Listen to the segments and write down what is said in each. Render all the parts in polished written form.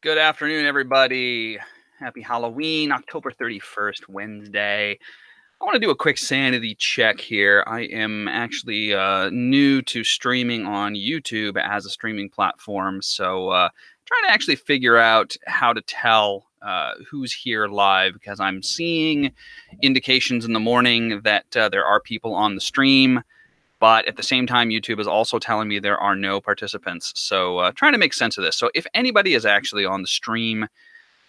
Good afternoon, everybody. Happy Halloween, October 31st, Wednesday. I want to do a quick sanity check here. I am actually new to streaming on YouTube as a streaming platform. So trying to actually figure out how to tell who's here live because I'm seeing indications in the morning that there are people on the stream. But at the same time, YouTube is also telling me there are no participants. So trying to make sense of this. So if anybody is actually on the stream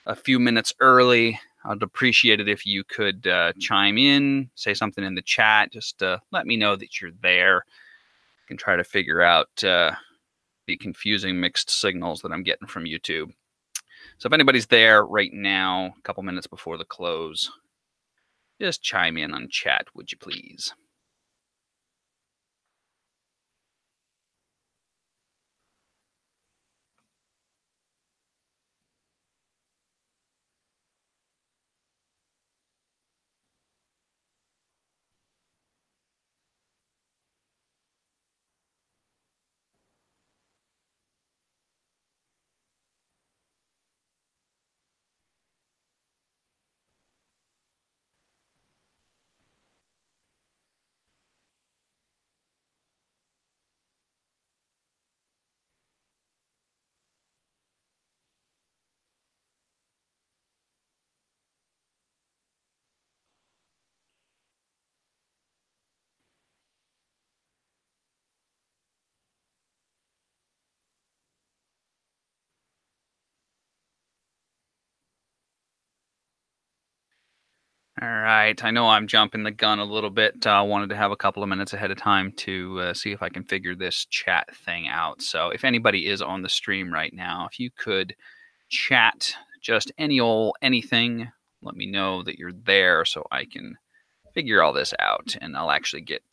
a few minutes early, I'd appreciate it if you could chime in, say something in the chat. Just let me know that you're there. I can try to figure out the confusing mixed signals that I'm getting from YouTube. So if anybody's there right now, a couple minutes before the close, just chime in on chat, would you please? All right. I know I'm jumping the gun a little bit. I wanted to have a couple of minutes ahead of time to see if I can figure this chat thing out. So if anybody is on the stream right now, if you could chat just any old anything, let me know that you're there so I can figure all this out. And I'll actually get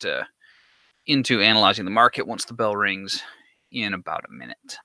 into analyzing the market once the bell rings in about a minute.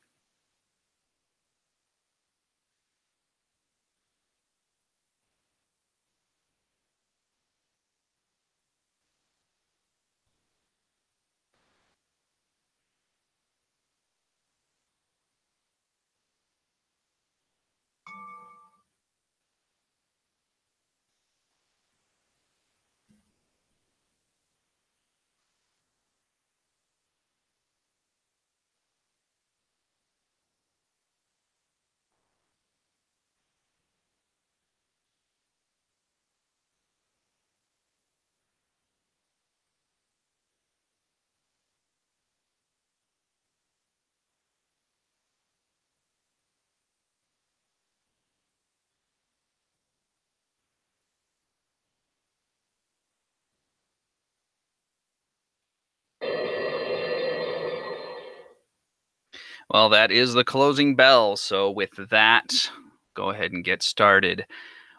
Well, that is the closing bell. So with that, go ahead and get started.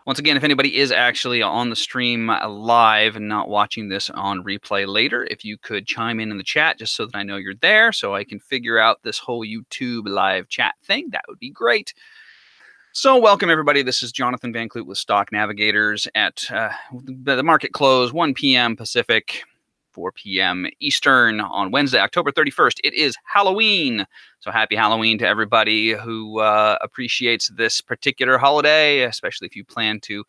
Once again, if anybody is actually on the stream live and not watching this on replay later, if you could chime in the chat just so that I know you're there so I can figure out this whole YouTube live chat thing, that would be great. So welcome, everybody. This is Jonathan van Clute with Stock Navigators at the market close, 1 p.m. Pacific, 4 p.m. Eastern on Wednesday, October 31st. It is Halloween. So happy Halloween to everybody who appreciates this particular holiday, especially if you plan to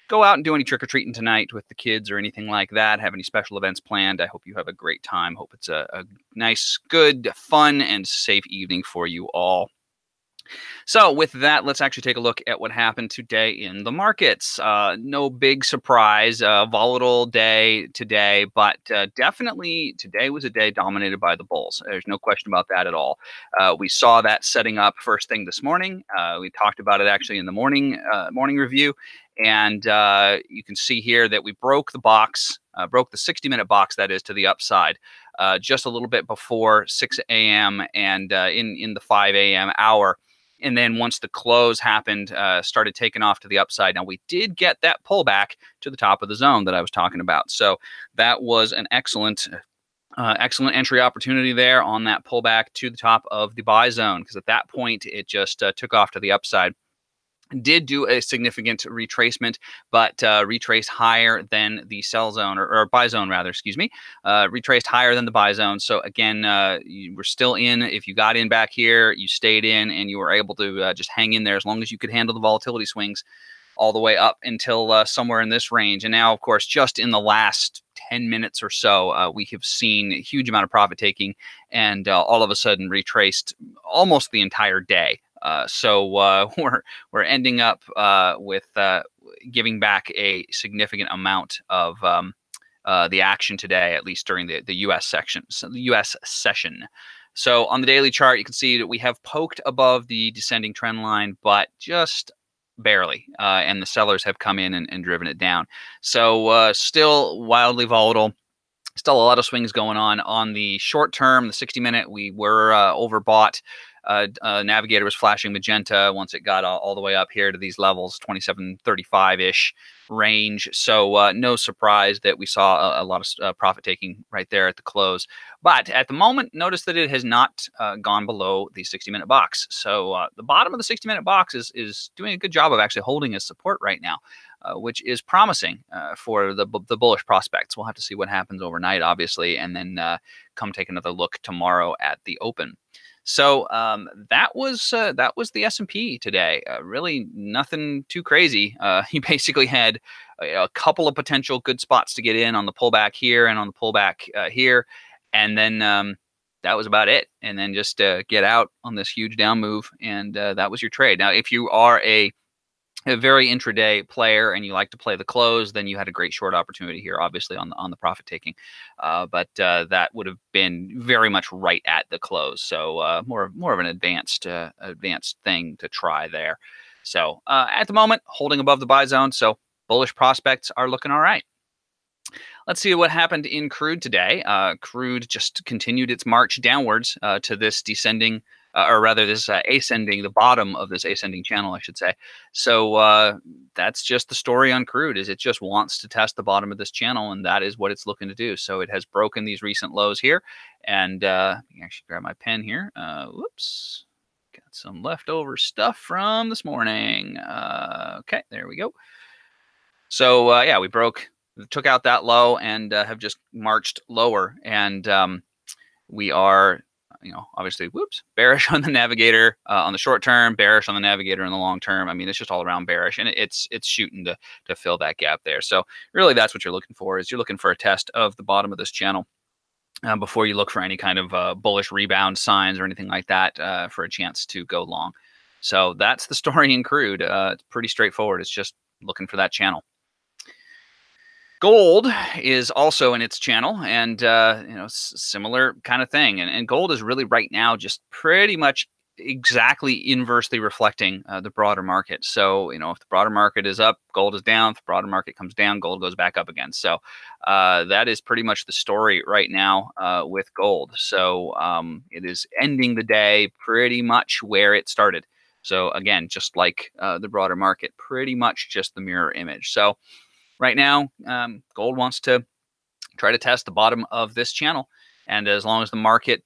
go out and do any trick-or-treating tonight with the kids or anything like that, have any special events planned. I hope you have a great time. Hope it's a nice, good, fun, and safe evening for you all. So with that, let's actually take a look at what happened today in the markets. No big surprise, volatile day today, but definitely today was a day dominated by the bulls. There's no question about that at all. We saw that setting up first thing this morning. We talked about it actually in the morning review. And you can see here that we broke the box, broke the 60-minute box, that is, to the upside just a little bit before 6 a.m. and in the 5 a.m. hour. And then once the close happened, started taking off to the upside. Now, we did get that pullback to the top of the zone that I was talking about. So that was an excellent entry opportunity there on that pullback to the top of the buy zone, because at that point, it just took off to the upside. did do a significant retracement, but retraced higher than the sell zone or buy zone rather, excuse me, retraced higher than the buy zone. So again, you were still in. If you got in back here, you stayed in and you were able to just hang in there as long as you could handle the volatility swings all the way up until somewhere in this range. And now, of course, just in the last 10 minutes or so, we have seen a huge amount of profit taking and all of a sudden retraced almost the entire day. So we're ending up with giving back a significant amount of the action today, at least during the U.S. section, so the U.S. session. So on the daily chart, you can see that we have poked above the descending trend line, but just barely, and the sellers have come in and driven it down. So still wildly volatile. Still a lot of swings going on the short term. The 60-minute, we were overbought. Navigator was flashing magenta once it got all the way up here to these levels, 27.35-ish range. So no surprise that we saw a lot of profit taking right there at the close. But at the moment, notice that it has not gone below the 60-minute box. So the bottom of the 60-minute box is doing a good job of actually holding as support right now. Which is promising for the bullish prospects. We'll have to see what happens overnight, obviously, and then come take another look tomorrow at the open. So that was the S&P today. Really nothing too crazy. You basically had a couple of potential good spots to get in on the pullback here and on the pullback here, and then that was about it. And then just get out on this huge down move, and that was your trade. Now, if you are a very intraday player and you like to play the close, then you had a great short opportunity here, obviously on the profit taking. But that would have been very much right at the close. So more of an advanced thing to try there. So at the moment, holding above the buy zone. So bullish prospects are looking all right. Let's see what happened in Crude today. Crude just continued its march downwards to this descending, or rather this ascending, the bottom of this ascending channel, I should say. So that's just the story on Crude, is it just wants to test the bottom of this channel, and that is what it's looking to do. So it has broken these recent lows here, and actually grab my pen here. Whoops. Got some leftover stuff from this morning. Okay, there we go. So yeah, we took out that low and have just marched lower, and we are, obviously, bearish on the Navigator on the short term, bearish on the Navigator in the long term. I mean, it's just all around bearish, and it's shooting to fill that gap there. So really, that's what you're looking for, is you're looking for a test of the bottom of this channel before you look for any kind of bullish rebound signs or anything like that for a chance to go long. So that's the story in Crude. It's pretty straightforward. It's just looking for that channel. Gold is also in its channel, and similar kind of thing. And gold is really right now just pretty much exactly inversely reflecting the broader market. So if the broader market is up, gold is down. If the broader market comes down, gold goes back up again. So that is pretty much the story right now with gold. So it is ending the day pretty much where it started. So again, just like the broader market, pretty much just the mirror image. So right now, gold wants to try to test the bottom of this channel. And as long as the market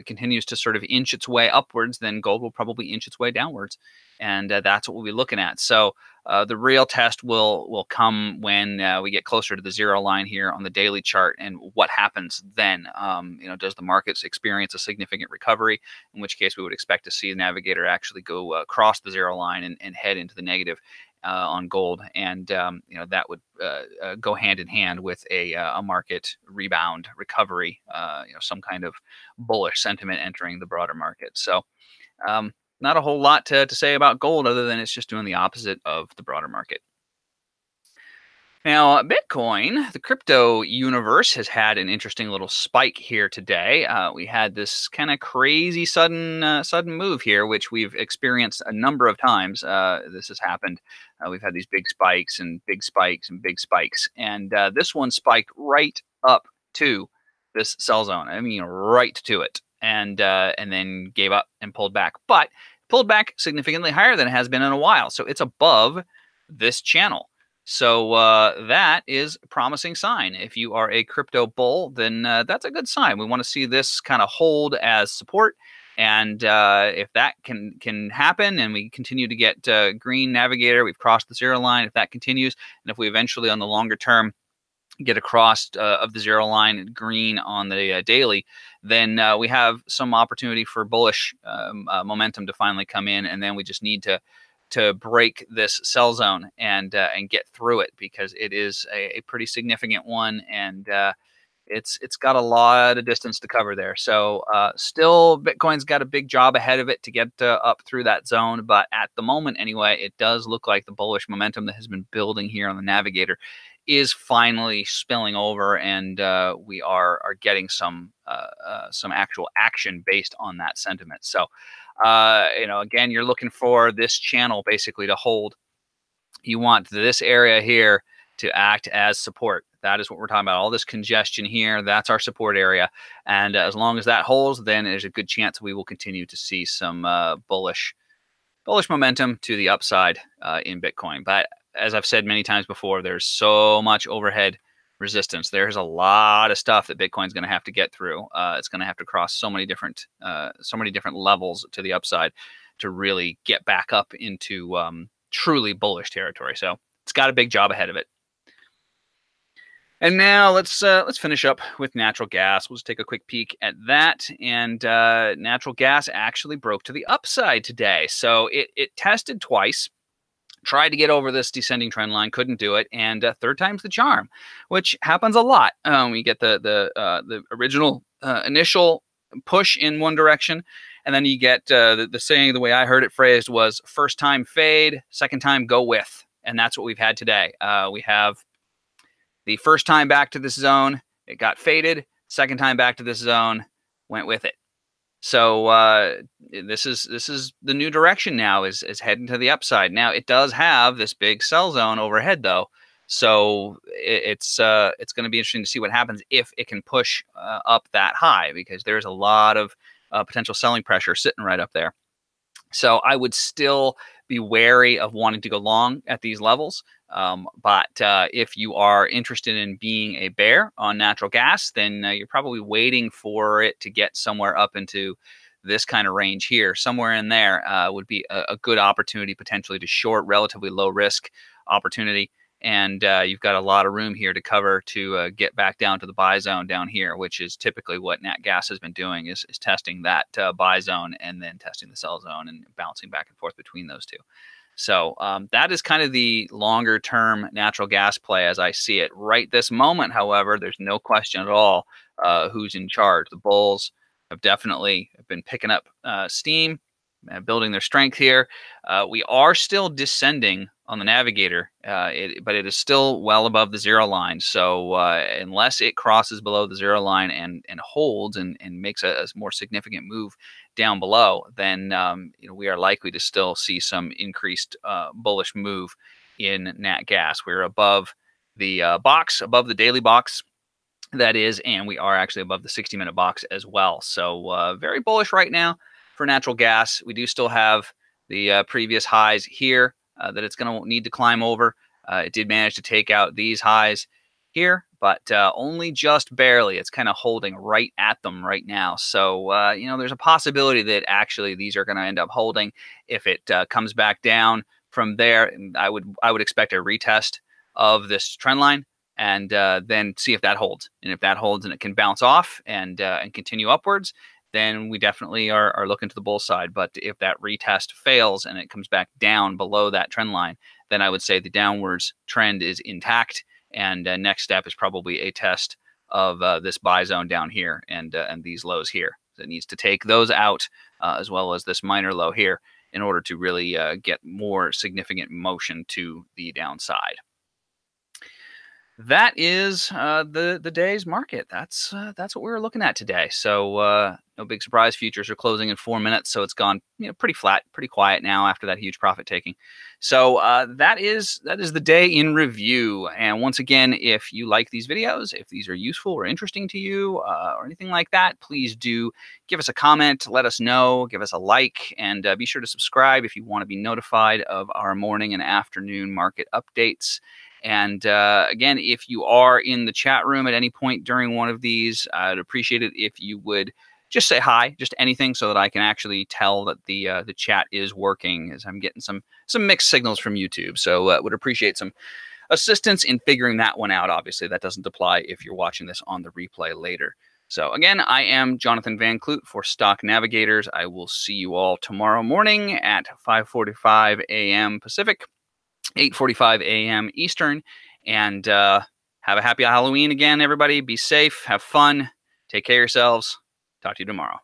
continues to sort of inch its way upwards, then gold will probably inch its way downwards. And that's what we'll be looking at. So the real test will come when we get closer to the zero line here on the daily chart. And what happens then? Does the markets experience a significant recovery? In which case we would expect to see the Navigator actually go across the zero line and head into the negative on gold, and that would go hand in hand with a market rebound recovery, some kind of bullish sentiment entering the broader market. So not a whole lot to say about gold, other than it's just doing the opposite of the broader market. Now, Bitcoin, the crypto universe, has had an interesting little spike here today. We had this kind of crazy sudden move here, which we've experienced a number of times. This has happened. We've had these big spikes and big spikes and big spikes. And this one spiked right up to this sell zone. I mean, right to it. And then gave up and pulled back. But pulled back significantly higher than it has been in a while. So it's above this channel. So that is a promising sign. If you are a crypto bull, then that's a good sign. We want to see this kind of hold as support And if that can happen, and we continue to get green Navigator, we've crossed the zero line. If that continues, and if we eventually on the longer term get across of the zero line green on the daily, then we have some opportunity for bullish momentum to finally come in, and then we just need to break this sell zone and get through it, because it is a pretty significant one, and it's got a lot of distance to cover there. So still, Bitcoin's got a big job ahead of it to get up through that zone. But at the moment, anyway, it does look like the bullish momentum that has been building here on the Navigator is finally spilling over, and we are getting some actual action based on that sentiment. So, again, you're looking for this channel basically to hold. You want this area here to act as support. That is what we're talking about. All this congestion here, that's our support area. And as long as that holds, then there's a good chance we will continue to see some bullish momentum to the upside in Bitcoin. But as I've said many times before, there's so much overhead resistance. There's a lot of stuff that Bitcoin's going to have to get through. It's going to have to cross so many different levels to the upside to really get back up into truly bullish territory. So it's got a big job ahead of it. And now let's finish up with natural gas. We'll just take a quick peek at that. And natural gas actually broke to the upside today. So it tested twice, tried to get over this descending trend line, couldn't do it, and third time's the charm, which happens a lot. We get the original initial push in one direction, and then you get the saying, the way I heard it phrased was, first time fade, second time go with. And that's what we've had today. We have the first time back to this zone, it got faded. Second time back to this zone, went with it. So this is the new direction now, is heading to the upside. Now it does have this big sell zone overhead though, so it's going to be interesting to see what happens if it can push up that high, because there's a lot of potential selling pressure sitting right up there. So I would still be wary of wanting to go long at these levels. But if you are interested in being a bear on natural gas, then you're probably waiting for it to get somewhere up into this kind of range here. Somewhere in there would be a good opportunity potentially to short, relatively low risk opportunity. And you've got a lot of room here to cover to get back down to the buy zone down here, which is typically what nat gas has been doing, is testing that buy zone and then testing the sell zone and bouncing back and forth between those two. So that is kind of the longer term natural gas play as I see it. Right this moment, however, there's no question at all who's in charge. The bulls have definitely been picking up steam, building their strength here. We are still descending on the Navigator, but it is still well above the zero line. So unless it crosses below the zero line and holds and makes a more significant move down below, then we are likely to still see some increased bullish move in nat gas. We're above the box, above the daily box, that is, and we are actually above the 60-minute box as well. So very bullish right now for natural gas. We do still have the previous highs here that it's going to need to climb over. It did manage to take out these highs here, but only just barely. It's kind of holding right at them right now. So, there's a possibility that actually these are going to end up holding. If it comes back down from there, I would expect a retest of this trend line, and then see if that holds. And if that holds and it can bounce off and continue upwards, then we definitely are looking to the bull side. But if that retest fails and it comes back down below that trend line, then I would say the downwards trend is intact. And next step is probably a test of this buy zone down here and these lows here. So it needs to take those out as well as this minor low here in order to really get more significant motion to the downside. That is the day's market. That's what we were looking at today. So no big surprise. Futures are closing in 4 minutes, so it's gone pretty flat, pretty quiet now after that huge profit taking. So that is the day in review. And once again, if you like these videos, if these are useful or interesting to you or anything like that, please do give us a comment, let us know, give us a like, and be sure to subscribe if you want to be notified of our morning and afternoon market updates. And again, if you are in the chat room at any point during one of these, I'd appreciate it if you would just say hi, just anything, so that I can actually tell that the chat is working, as I'm getting some mixed signals from YouTube. So would appreciate some assistance in figuring that one out. Obviously, that doesn't apply if you're watching this on the replay later. So again, I am Jonathan Van Clute for Stock Navigators. I will see you all tomorrow morning at 5:45 a.m. Pacific, 8:45 a.m. Eastern. And have a happy Halloween again, everybody. Be safe, have fun, take care of yourselves. Talk to you tomorrow.